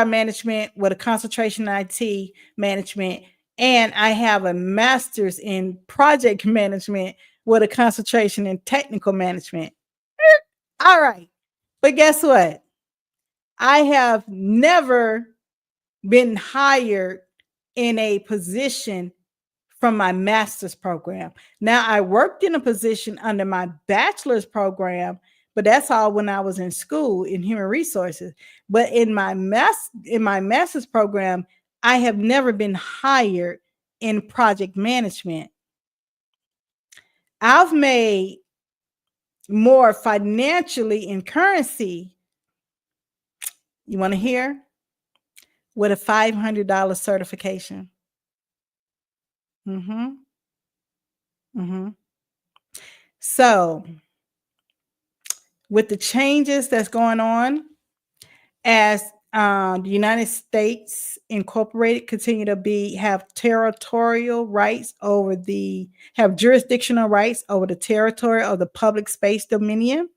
management with a concentration in IT management. And I have a master's in project management with a concentration in technical management. All right. But guess what? I have never been hired in a position from my master's program. Now, I worked in a position under my bachelor's program, but that's all when I was in school in human resources. But in my master's program, I have never been hired in project management. I've made more financially in currency. You want to hear? With a $500 certification. So, with the changes that's going on, as the United States Incorporated continue to have territorial rights have jurisdictional rights over the territory of the public space dominion,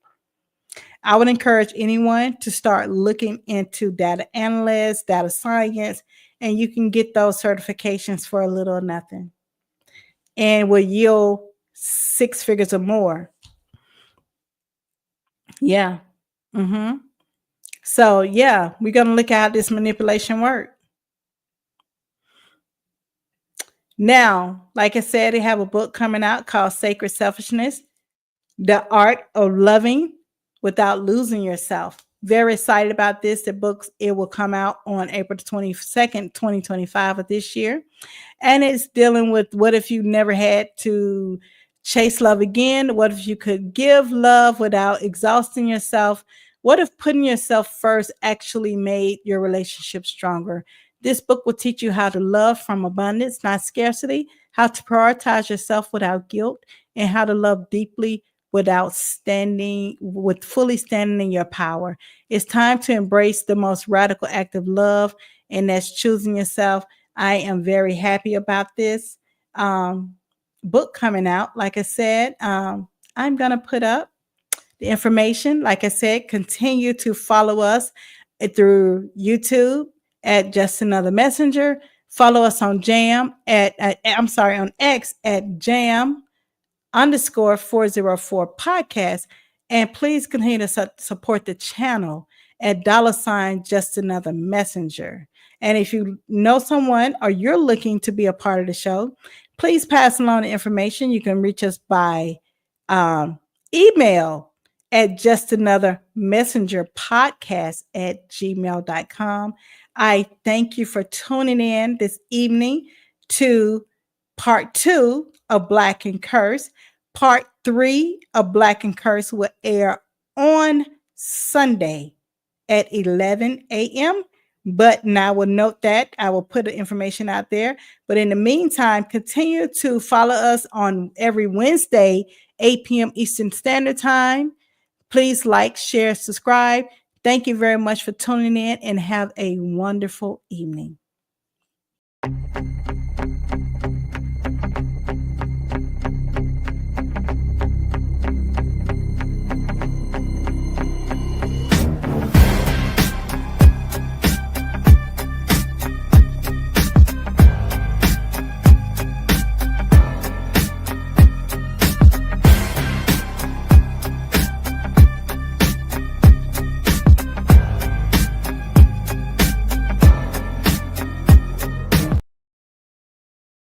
I would encourage anyone to start looking into data analysts, data science, and you can get those certifications for a little or nothing and will yield 6 figures or more. Yeah. So, yeah, we're going to look at how this manipulation works. Now, like I said, they have a book coming out called Sacred Selfishness, The Art of Loving Without Losing Yourself. Very excited about this. It will come out on April 22nd, 2025 of this year. And it's dealing with what if you never had to chase love again? What if you could give love without exhausting yourself? What if putting yourself first actually made your relationship stronger? This book will teach you how to love from abundance, not scarcity, how to prioritize yourself without guilt, and how to love deeply without fully standing in your power. It's time to embrace the most radical act of love, and that's choosing yourself. I am very happy about this book coming out. Like I said, I'm going to put up the information. Like I said, continue to follow us through YouTube at JustAnotherMessenger. Follow us on on X at Jam_404 podcast. And please continue to support the channel at $JustAnotherMessenger. And if you know someone or you're looking to be a part of the show, please pass along the information. You can reach us by email at JustAnotherMessengerPodcast@gmail.com. I thank you for tuning in this evening to part 2 of Black and Curse. Part 3 of Black and Curse will air on Sunday at 11 a.m. But now I will note that I will put the information out there. But in the meantime, continue to follow us on every Wednesday, 8 p.m. Eastern Standard Time. Please like, share, subscribe. Thank you very much for tuning in and have a wonderful evening.